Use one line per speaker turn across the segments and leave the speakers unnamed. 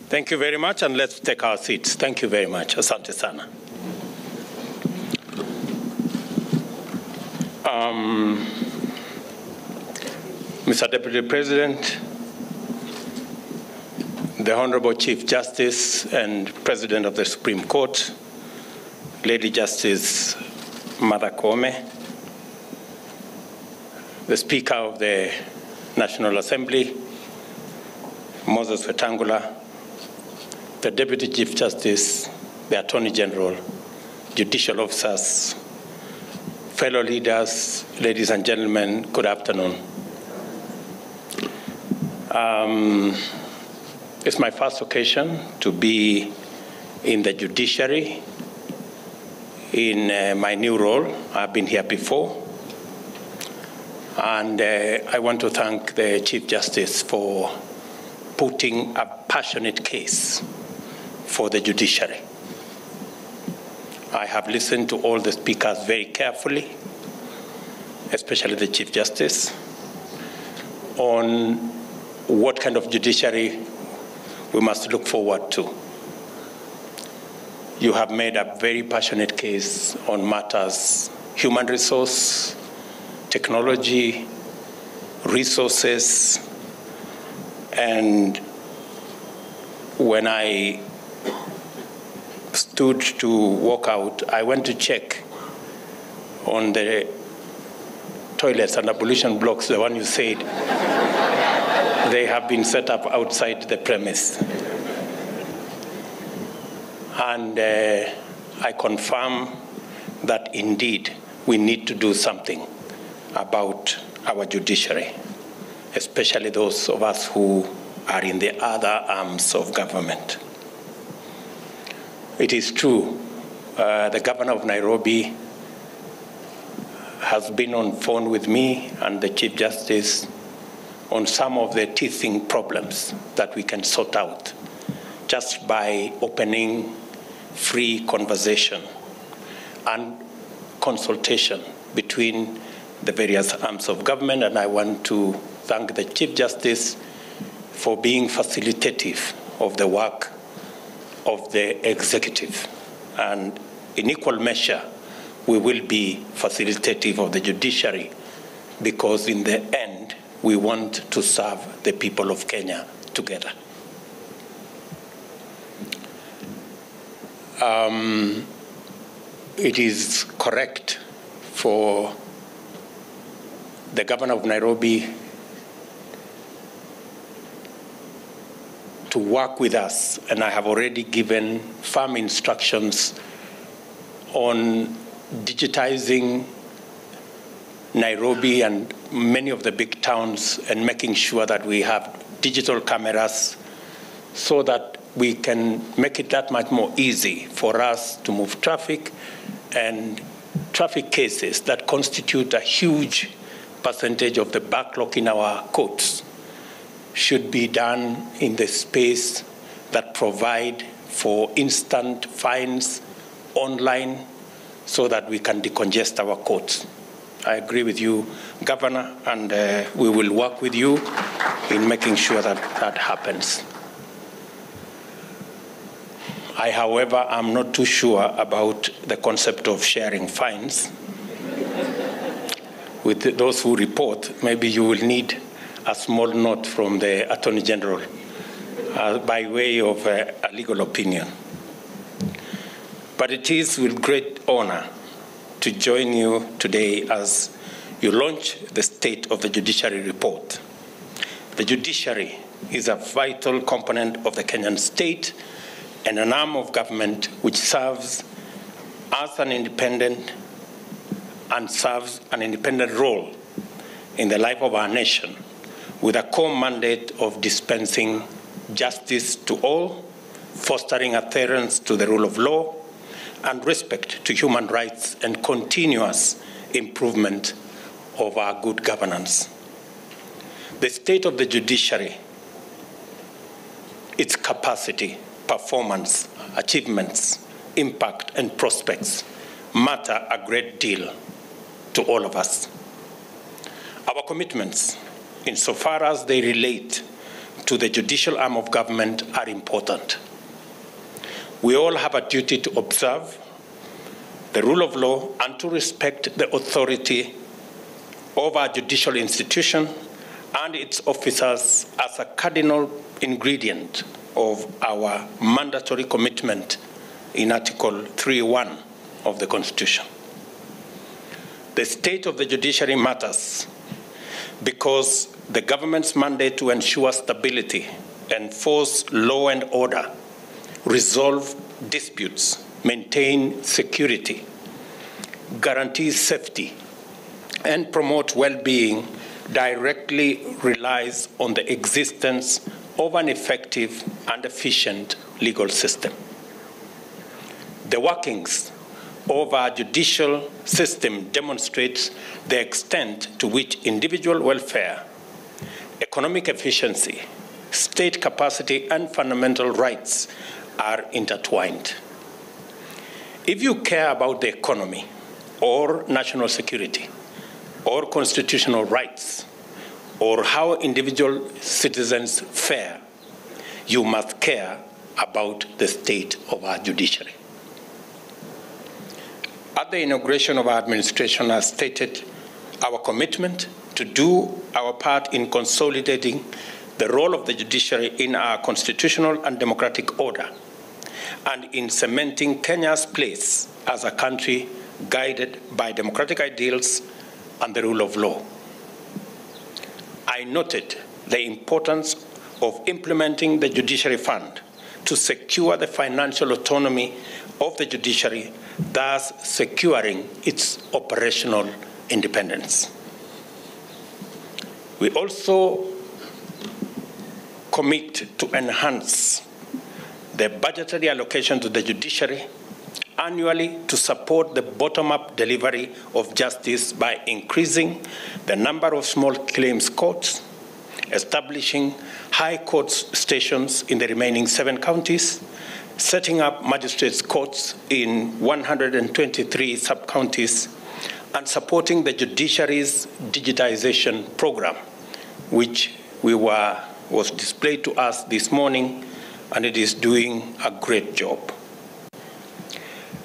Thank you very much, and let's take our seats. Thank you very much. Asante sana. Mr. Deputy President, the Honorable Chief Justice and President of the Supreme Court, Lady Justice Martha Koome, the Speaker of the National Assembly, Moses Wetangula, the Deputy Chief Justice, the Attorney General, judicial officers, fellow leaders, ladies and gentlemen, good afternoon. It's my first occasion to be in the judiciary in my new role. I've been here before. And I want to thank the Chief Justice for putting a passionate case for the judiciary. I have listened to all the speakers very carefully, especially the Chief Justice, on what kind of judiciary we must look forward to. You have made a very passionate case on matters, human resource, technology, resources, and when I stood to walk out, I went to check on the toilets and ablution blocks, the one you said, they have been set up outside the premise. And I confirm that indeed we need to do something about our judiciary, especially those of us who are in the other arms of government. It is true, the governor of Nairobi has been on phone with me and the Chief Justice on some of the teething problems that we can sort out just by opening free conversation and consultation between the various arms of government, and I want to thank the Chief Justice for being facilitative of the work of the executive. And in equal measure, we will be facilitative of the judiciary, because in the end, we want to serve the people of Kenya together. It is correct for the governor of Nairobi to work with us, and I have already given firm instructions on digitizing Nairobi and many of the big towns and making sure that we have digital cameras so that we can make it that much more easy for us to move traffic, and traffic cases that constitute a huge percentage of the backlog in our courts should be done in the space that provide for instant fines online so that we can decongest our courts. I agree with you, Governor, and we will work with you in making sure that that happens. I, however, am not too sure about the concept of sharing fines. With those who report, maybe you will need a small note from the Attorney General by way of a legal opinion. But it is with great honor to join you today as you launch the State of the Judiciary report. The judiciary is a vital component of the Kenyan state and an arm of government which serves as an independent and serves an independent role in the life of our nation, with a core mandate of dispensing justice to all, fostering adherence to the rule of law, and respect to human rights and continuous improvement of our good governance. The state of the judiciary, its capacity, performance, achievements, impact, and prospects matter a great deal to all of us. Our commitments, insofar as they relate to the judicial arm of government are important. We all have a duty to observe the rule of law and to respect the authority of our judicial institution and its officers as a cardinal ingredient of our mandatory commitment in Article 3.1 of the Constitution. The state of the judiciary matters because the government's mandate to ensure stability, enforce law and order, resolve disputes, maintain security, guarantee safety, and promote well-being directly relies on the existence of an effective and efficient legal system. The workings of our judicial system demonstrates the extent to which individual welfare, economic efficiency, state capacity, and fundamental rights are intertwined. If you care about the economy or national security or constitutional rights or how individual citizens fare, you must care about the state of our judiciary. At the inauguration of our administration, I stated our commitment to do our part in consolidating the role of the judiciary in our constitutional and democratic order and in cementing Kenya's place as a country guided by democratic ideals and the rule of law. I noted the importance of implementing the Judiciary Fund to secure the financial autonomy of the judiciary, thus securing its operational independence. We also commit to enhance the budgetary allocation to the judiciary annually to support the bottom-up delivery of justice by increasing the number of small claims courts, establishing high court stations in the remaining 7 counties, setting up magistrates' courts in 123 sub-counties, and supporting the judiciary's digitization program, which was displayed to us this morning, and it is doing a great job.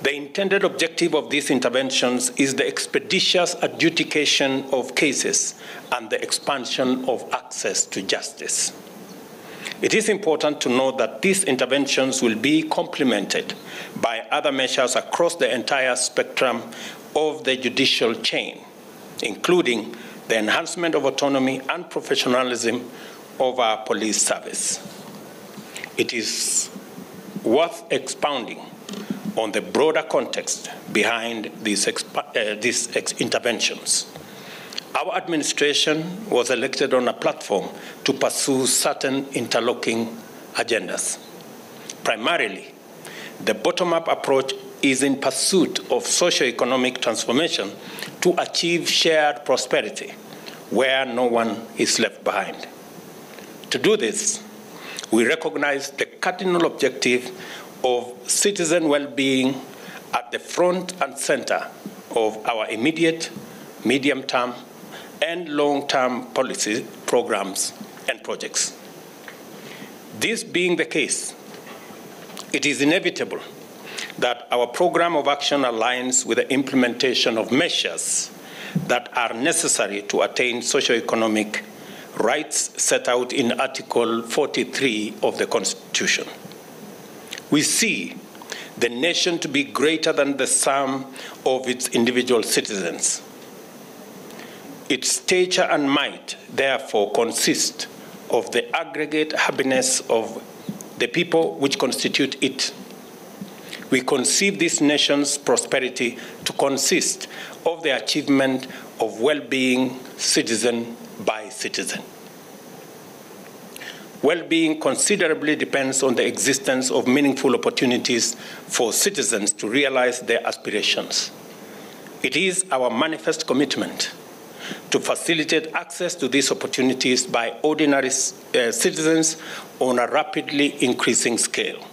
The intended objective of these interventions is the expeditious adjudication of cases and the expansion of access to justice. It is important to note that these interventions will be complemented by other measures across the entire spectrum of the judicial chain, including the enhancement of autonomy and professionalism of our police service. It is worth expounding on the broader context behind these interventions. Our administration was elected on a platform to pursue certain interlocking agendas. Primarily, the bottom-up approach is in pursuit of socio-economic transformation to achieve shared prosperity, where no one is left behind. To do this, we recognize the cardinal objective of citizen well-being at the front and center of our immediate, medium-term, and long-term policy programs and projects. This being the case, it is inevitable that our program of action aligns with the implementation of measures that are necessary to attain socio-economic rights set out in Article 43 of the Constitution. We see the nation to be greater than the sum of its individual citizens. Its stature and might, therefore, consist of the aggregate happiness of the people which constitute it. We conceive this nation's prosperity to consist of the achievement of well-being citizen by citizen. Well-being considerably depends on the existence of meaningful opportunities for citizens to realize their aspirations. It is our manifest commitment to facilitate access to these opportunities by ordinary citizens on a rapidly increasing scale.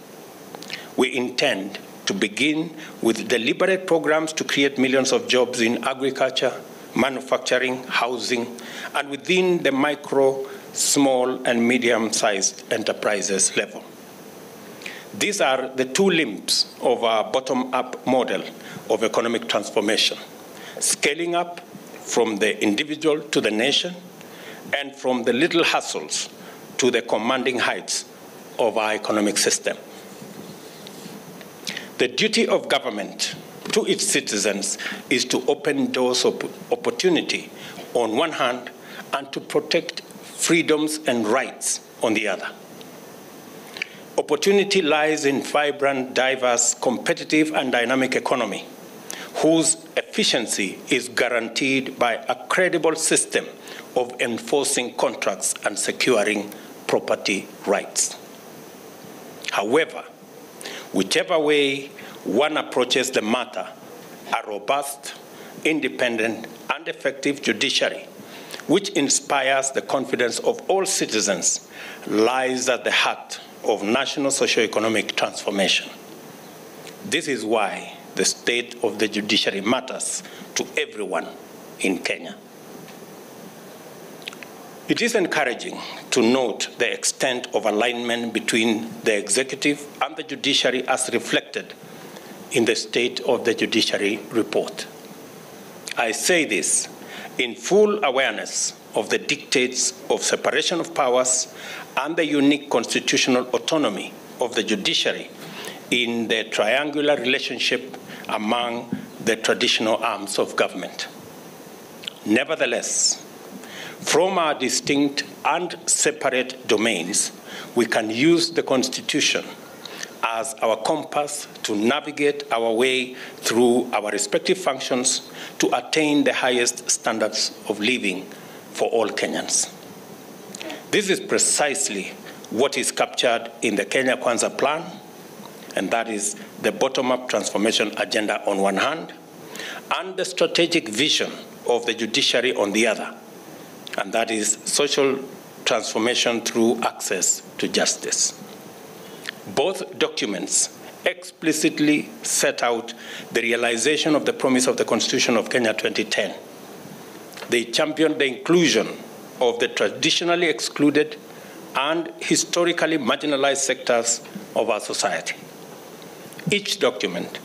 We intend to begin with deliberate programs to create millions of jobs in agriculture, manufacturing, housing, and within the micro small and medium-sized enterprises level. These are the two limbs of our bottom-up model of economic transformation, scaling up from the individual to the nation and from the little hustles to the commanding heights of our economic system. The duty of government to its citizens is to open doors of opportunity on one hand and to protect freedoms and rights on the other. Opportunity lies in vibrant, diverse, competitive, and dynamic economy, whose efficiency is guaranteed by a credible system of enforcing contracts and securing property rights. However, whichever way one approaches the matter, a robust, independent, and effective judiciary, which inspires the confidence of all citizens, lies at the heart of national socio-economic transformation. This is why the state of the judiciary matters to everyone in Kenya. It is encouraging to note the extent of alignment between the executive and the judiciary as reflected in the State of the Judiciary report. I say this in full awareness of the dictates of separation of powers and the unique constitutional autonomy of the judiciary in the triangular relationship among the traditional arms of government. Nevertheless, from our distinct and separate domains, we can use the Constitution as our compass to navigate our way through our respective functions to attain the highest standards of living for all Kenyans. This is precisely what is captured in the Kenya Kwanza plan, and that is the bottom-up transformation agenda on one hand, and the strategic vision of the judiciary on the other, and that is social transformation through access to justice. Both documents explicitly set out the realization of the promise of the Constitution of Kenya 2010. They championed the inclusion of the traditionally excluded and historically marginalized sectors of our society. Each document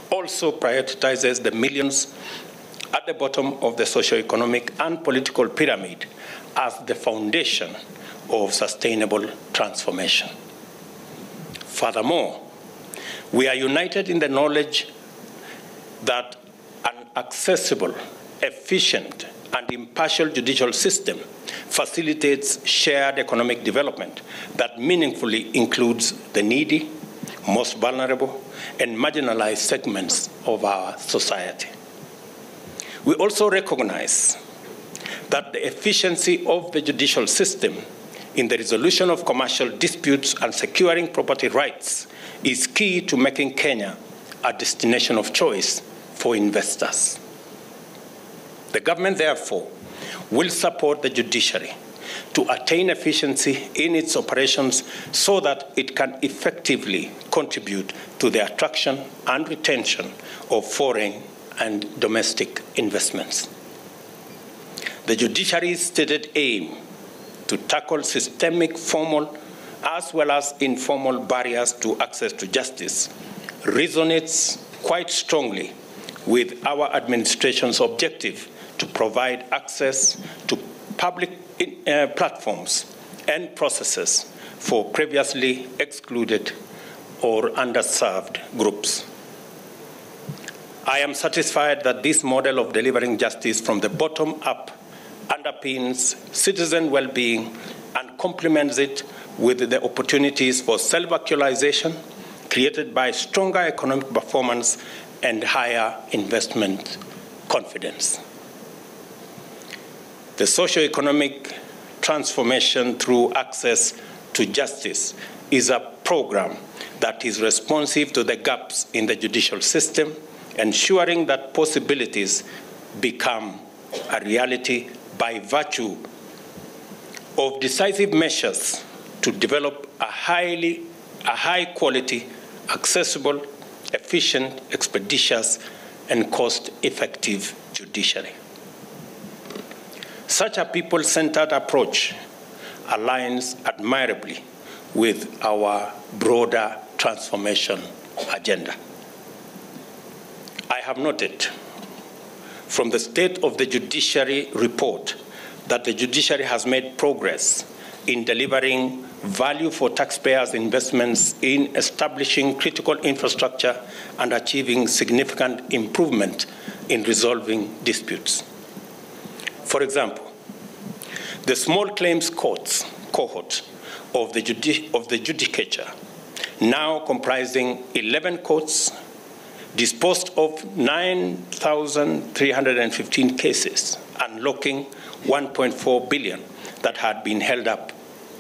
also prioritizes the millions at the bottom of the socio-economic and political pyramid as the foundation of sustainable transformation. Furthermore, we are united in the knowledge that an accessible, efficient, and impartial judicial system facilitates shared economic development that meaningfully includes the needy, most vulnerable, and marginalized segments of our society. We also recognize that the efficiency of the judicial system in the resolution of commercial disputes and securing property rights is key to making Kenya a destination of choice for investors. The government, therefore, will support the judiciary to attain efficiency in its operations so that it can effectively contribute to the attraction and retention of foreign and domestic investments. The judiciary's stated aim to tackle systemic formal as well as informal barriers to access to justice resonates quite strongly with our administration's objective to provide access to public platforms and processes for previously excluded or underserved groups. I am satisfied that this model of delivering justice from the bottom up underpins citizen well-being and complements it with the opportunities for self-actualization created by stronger economic performance and higher investment confidence. The socio-economic transformation through access to justice is a program that is responsive to the gaps in the judicial system, ensuring that possibilities become a reality by virtue of decisive measures to develop a high-quality, accessible, efficient, expeditious, and cost-effective judiciary. Such a people-centered approach aligns admirably with our broader transformation agenda. I have noted from the State of the Judiciary report that the judiciary has made progress in delivering value for taxpayers' investments in establishing critical infrastructure and achieving significant improvement in resolving disputes. For example, the small claims courts cohort of the judicature, now comprising 11 courts, disposed of 9,315 cases, unlocking 1.4 billion that had been held up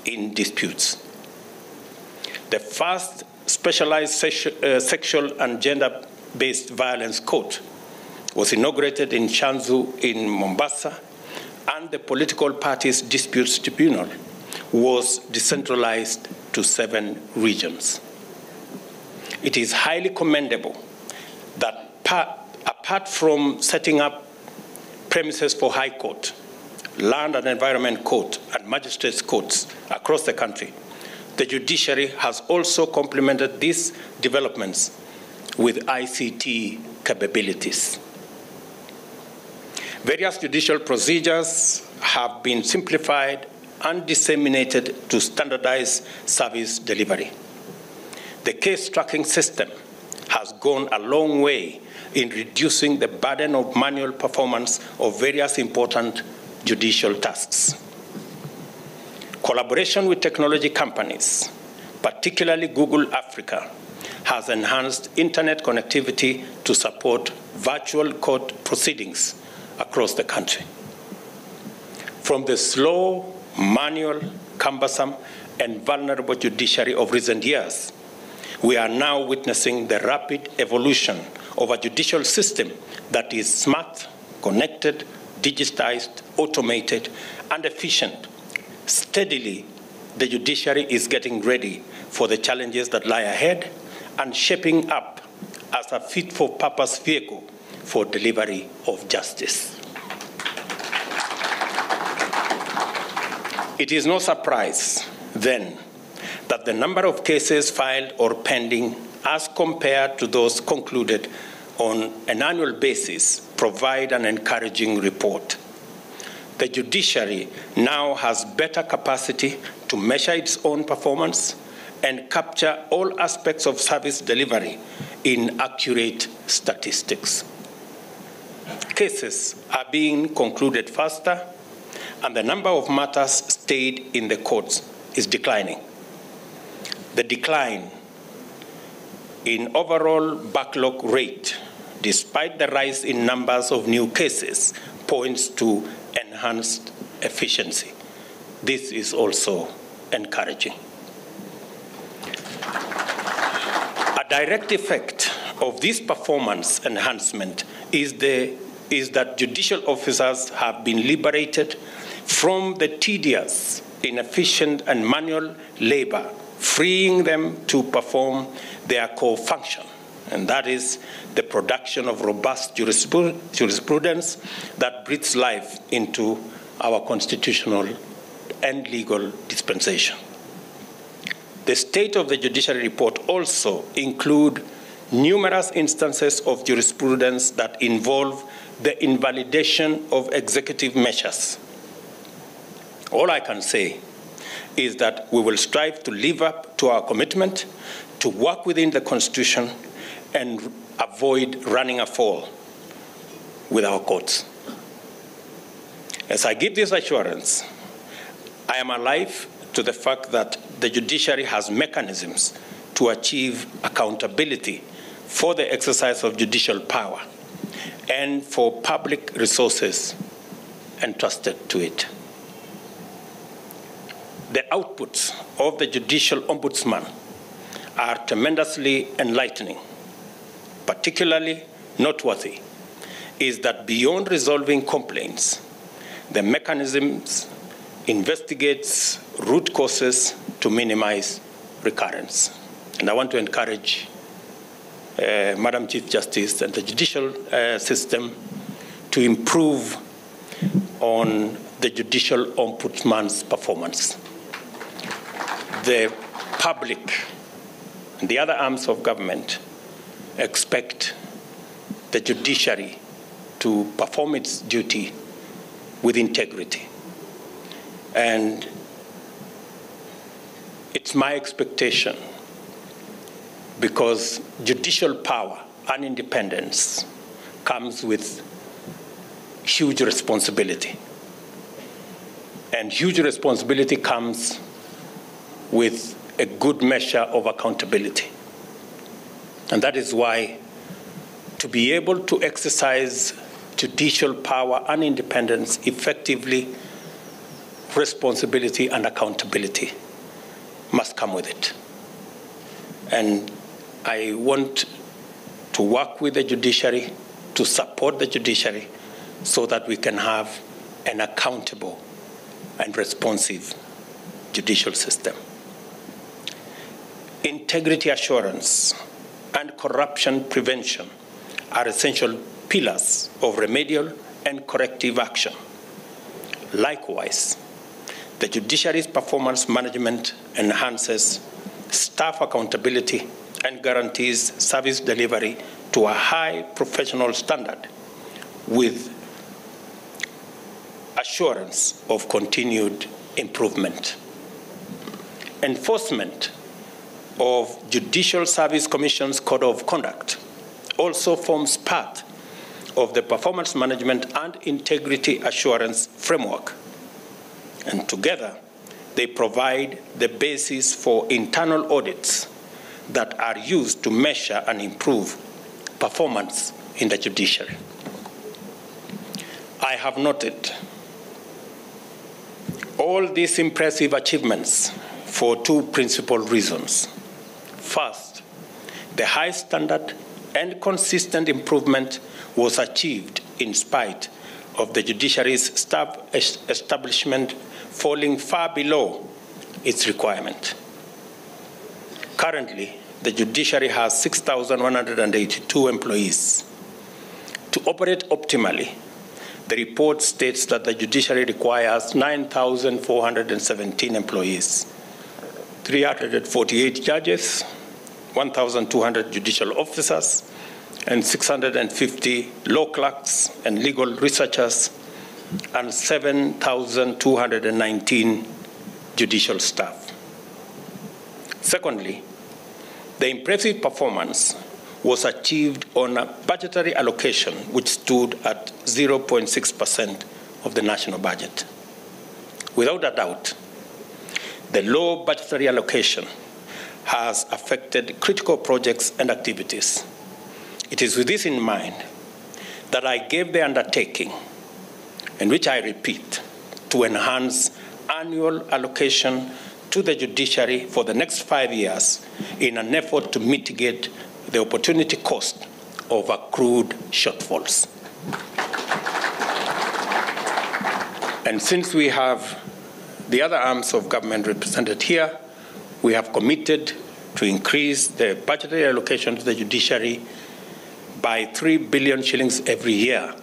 in disputes. The first specialized sexual and gender-based violence court was inaugurated in Shanzu in Mombasa, and the political parties disputes tribunal was decentralized to 7 regions. It is highly commendable that apart from setting up premises for High Court, Land and Environment Court, and Magistrates Courts across the country, the judiciary has also complemented these developments with ICT capabilities. Various judicial procedures have been simplified and disseminated to standardize service delivery. The case tracking system has gone a long way in reducing the burden of manual performance of various important judicial tasks. Collaboration with technology companies, particularly Google Africa, has enhanced internet connectivity to support virtual court proceedings across the country. From the slow, manual, cumbersome, and vulnerable judiciary of recent years, we are now witnessing the rapid evolution of a judicial system that is smart, connected, digitized, automated, and efficient. Steadily, the judiciary is getting ready for the challenges that lie ahead and shaping up as a fit-for-purpose vehicle for delivery of justice. It is no surprise, then, that the number of cases filed or pending as compared to those concluded on an annual basis provide an encouraging report. The judiciary now has better capacity to measure its own performance and capture all aspects of service delivery in accurate statistics. Cases are being concluded faster, and the number of matters stayed in the courts is declining. The decline in overall backlog rate, despite the rise in numbers of new cases, points to enhanced efficiency. This is also encouraging. A direct effect of this performance enhancement is that judicial officers have been liberated from the tedious, inefficient, and manual labor, freeing them to perform their core function, and that is the production of robust jurisprudence that breathes life into our constitutional and legal dispensation. The State of the Judiciary report also includes numerous instances of jurisprudence that involve the invalidation of executive measures. All I can say is that we will strive to live up to our commitment to work within the Constitution and avoid running afoul with our courts. As I give this assurance, I am alive to the fact that the judiciary has mechanisms to achieve accountability for the exercise of judicial power and for public resources entrusted to it. The outputs of the Judicial Ombudsman are tremendously enlightening. Particularly noteworthy is that beyond resolving complaints, the mechanisms investigates root causes to minimize recurrence. And I want to encourage Madam Chief Justice and the judicial system to improve on the Judicial Ombudsman's performance. the public and the other arms of government expect the judiciary to perform its duty with integrity. And it's my expectation, because judicial power and independence comes with huge responsibility. And huge responsibility comes with a good measure of accountability. And that is why, to be able to exercise judicial power and independence effectively, responsibility and accountability must come with it. And I want to work with the judiciary, to support the judiciary, so that we can have an accountable and responsive judicial system. Integrity assurance and corruption prevention are essential pillars of remedial and corrective action. Likewise, the judiciary's performance management enhances staff accountability and guarantees service delivery to a high professional standard with assurance of continued improvement. Enforcement of Judicial Service Commission's Code of Conduct also forms part of the performance management and integrity assurance framework. And together, they provide the basis for internal audits that are used to measure and improve performance in the judiciary. I have noted all these impressive achievements for two principal reasons. First, the high standard and consistent improvement was achieved in spite of the judiciary's staff establishment falling far below its requirement. Currently, the judiciary has 6,182 employees. To operate optimally, the report states that the judiciary requires 9,417 employees, 348 judges, 1,200 judicial officers, and 650 law clerks and legal researchers, and 7,219 judicial staff. Secondly, the impressive performance was achieved on a budgetary allocation which stood at 0.6% of the national budget. Without a doubt, the low budgetary allocation has affected critical projects and activities. It is with this in mind that I gave the undertaking, and which I repeat, to enhance annual allocation to the judiciary for the next 5 years in an effort to mitigate the opportunity cost of accrued shortfalls. And since we have the other arms of government represented here, we have committed to increase the budgetary allocation to the judiciary by 3 billion shillings every year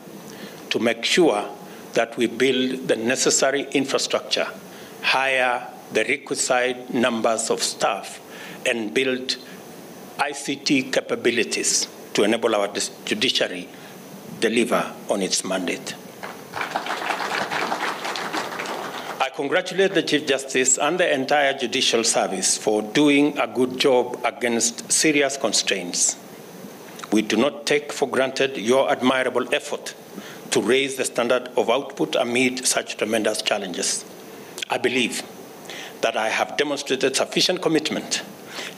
to make sure that we build the necessary infrastructure, hire the requisite numbers of staff, and build ICT capabilities to enable our judiciary deliver on its mandate. I congratulate the Chief Justice and the entire judicial service for doing a good job against serious constraints. We do not take for granted your admirable effort to raise the standard of output amid such tremendous challenges. I believe that I have demonstrated sufficient commitment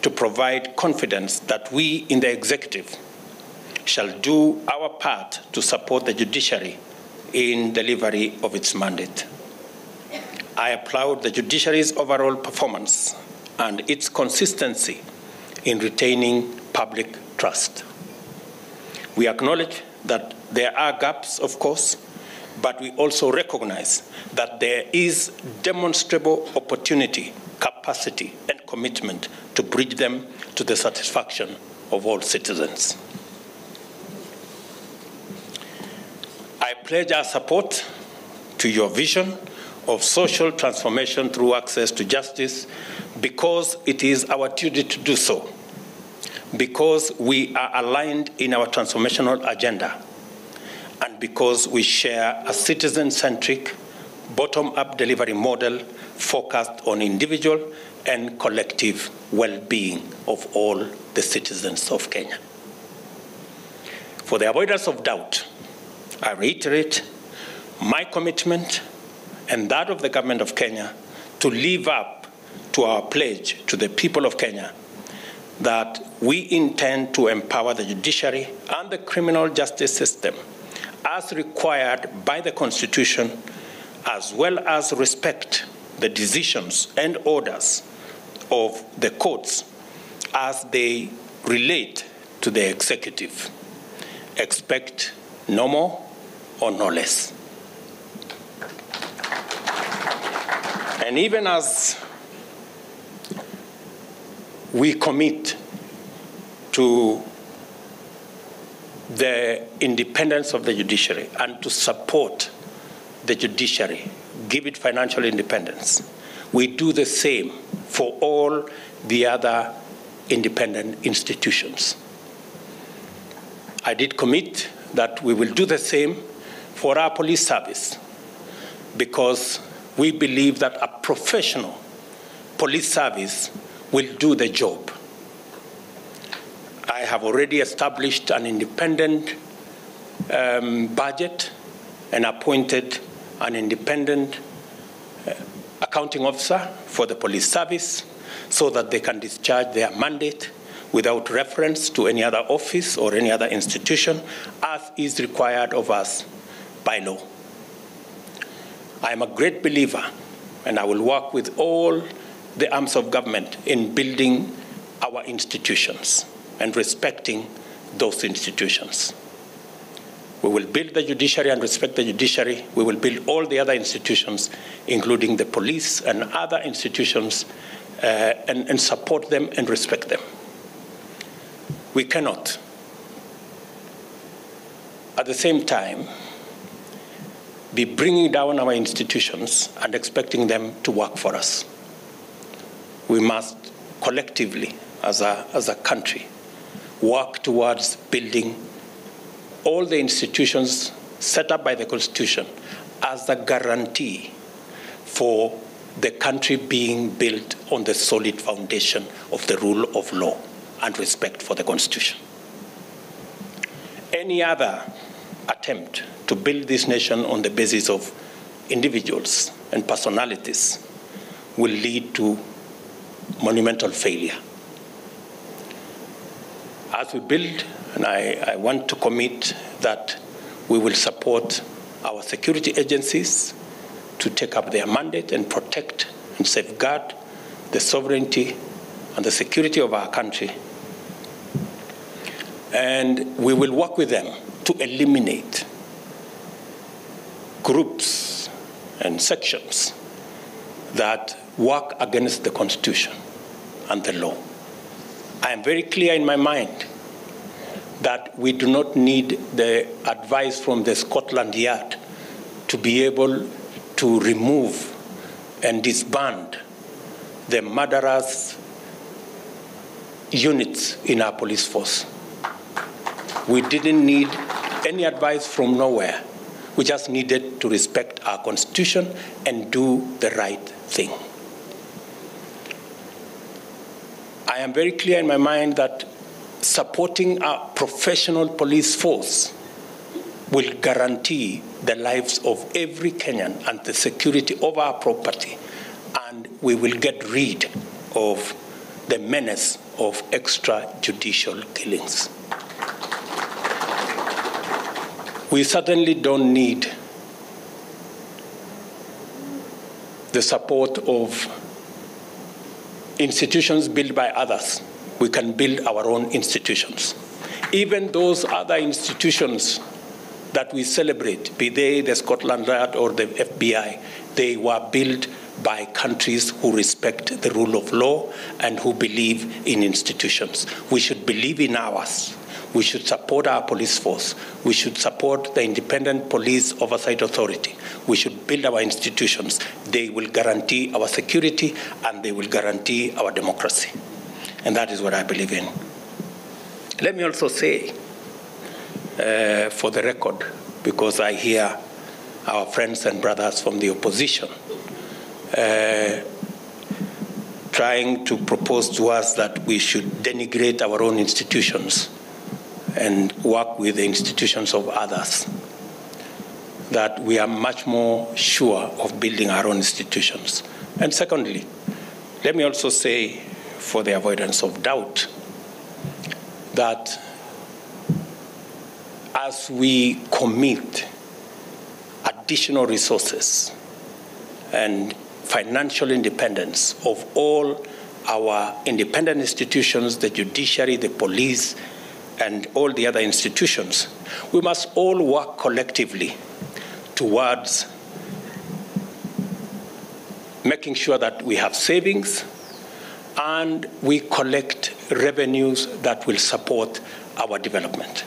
to provide confidence that we in the executive shall do our part to support the judiciary in delivery of its mandate. I applaud the judiciary's overall performance and its consistency in retaining public trust. We acknowledge that there are gaps, of course, but we also recognize that there is demonstrable opportunity, capacity, and commitment to bridge them to the satisfaction of all citizens. I pledge our support to your vision of social transformation through access to justice because it is our duty to do so, because we are aligned in our transformational agenda, and because we share a citizen-centric, bottom-up delivery model focused on individual and collective well-being of all the citizens of Kenya. For the avoidance of doubt, I reiterate my commitment and that of the government of Kenya to live up to our pledge to the people of Kenya that we intend to empower the judiciary and the criminal justice system as required by the Constitution, as well as respect the decisions and orders of the courts as they relate to the executive. Expect no more or no less. And even as we commit to the independence of the judiciary and to support the judiciary, give it financial independence, we do the same for all the other independent institutions. I did commit that we will do the same for our police service, because we believe that a professional police service will do the job. I have already established an independent budget and appointed an independent accounting officer for the police service so that they can discharge their mandate without reference to any other office or any other institution, as is required of us by law. I am a great believer, and I will work with all the arms of government in building our institutions and respecting those institutions. We will build the judiciary and respect the judiciary. We will build all the other institutions, including the police and other institutions, and support them and respect them. We cannot, at the same time, be bringing down our institutions and expecting them to work for us. We must collectively, as a country, work towards building all the institutions set up by the Constitution as a guarantee for the country being built on the solid foundation of the rule of law and respect for the Constitution. Any other attempt to build this nation on the basis of individuals and personalities will lead to monumental failure. As we build, and I want to commit that we will support our security agencies to take up their mandate and protect and safeguard the sovereignty and the security of our country. And we will work with them to eliminate groups and sections that work against the Constitution and the law. I am very clear in my mind that we do not need the advice from the Scotland Yard to be able to remove and disband the murderous units in our police force. We didn't need any advice from nowhere. We just needed to respect our Constitution and do the right thing. I am very clear in my mind that supporting our professional police force will guarantee the lives of every Kenyan and the security of our property, and we will get rid of the menace of extrajudicial killings. We certainly don't need the support of institutions built by others. We can build our own institutions. Even those other institutions that we celebrate, be they the Scotland Yard or the FBI, they were built by countries who respect the rule of law and who believe in institutions. We should believe in ours. We should support our police force. We should support the Independent Police Oversight Authority. We should build our institutions. They will guarantee our security and they will guarantee our democracy. And that is what I believe in. Let me also say, for the record, because I hear our friends and brothers from the opposition trying to propose to us that we should denigrate our own institutions and work with the institutions of others, that we are much more sure of building our own institutions. And secondly, let me also say, for the avoidance of doubt, that as we commit additional resources and financial independence of all our independent institutions, the judiciary, the police, and all the other institutions, we must all work collectively towards making sure that we have savings and we collect revenues that will support our development.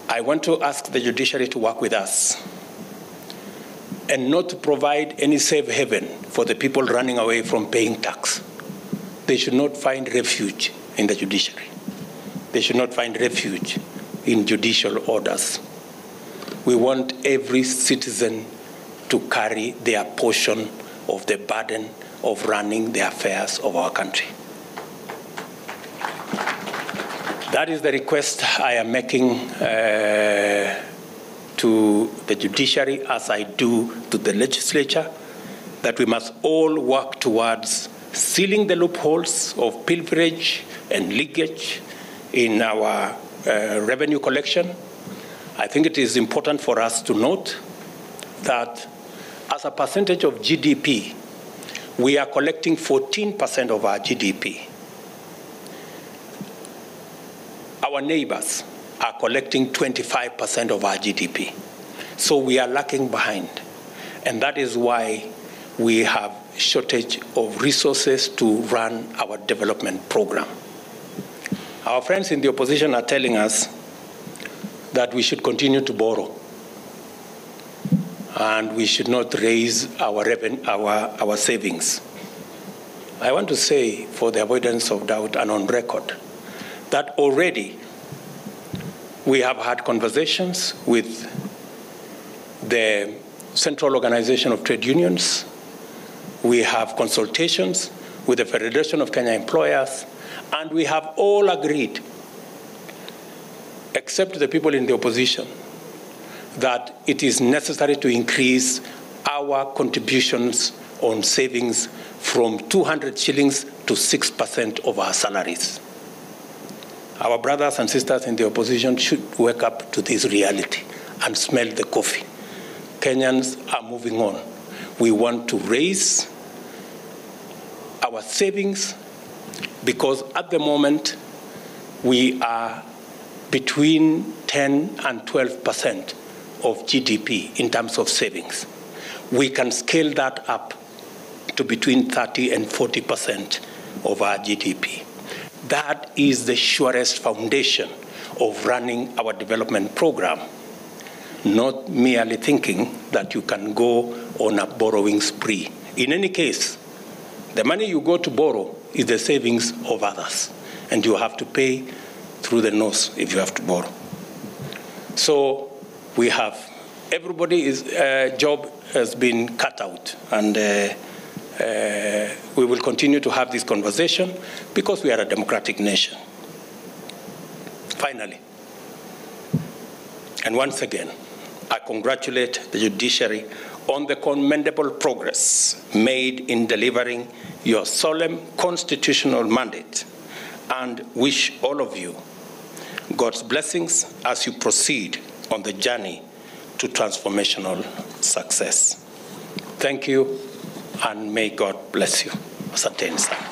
I want to ask the judiciary to work with us and not to provide any safe haven for the people running away from paying tax. They should not find refuge in the judiciary. They should not find refuge in judicial orders. We want every citizen to carry their portion of the burden of running the affairs of our country. That is the request I am making to the judiciary, as I do to the legislature, that we must all work towards sealing the loopholes of pilferage and leakage in our revenue collection. I think it is important for us to note that as a percentage of GDP, we are collecting 14% of our GDP. Our neighbors are collecting 25% of our GDP. So we are lagging behind. And that is why we have shortage of resources to run our development program. Our friends in the opposition are telling us that we should continue to borrow and we should not raise our savings. I want to say, for the avoidance of doubt and on record, that already we have had conversations with the Central Organization of Trade Unions. We have consultations with the Federation of Kenya Employers, and we have all agreed, except the people in the opposition, that it is necessary to increase our contributions on savings from 200 shillings to 6% of our salaries. Our brothers and sisters in the opposition should wake up to this reality and smell the coffee. Kenyans are moving on. We want to raise our savings because at the moment we are between 10 and 12% of GDP in terms of savings. We can scale that up to between 30 and 40% of our GDP. That is the surest foundation of running our development program, not merely thinking that you can go on a borrowing spree. In any case, the money you go to borrow is the savings of others, and you have to pay through the nose if you have to borrow. So we have, everybody's job has been cut out, and we will continue to have this conversation because we are a democratic nation. Finally, and once again, I congratulate the judiciary on the commendable progress made in delivering your solemn constitutional mandate, and wish all of you God's blessings as you proceed on the journey to transformational success. Thank you, and may God bless you. Asanteni sana.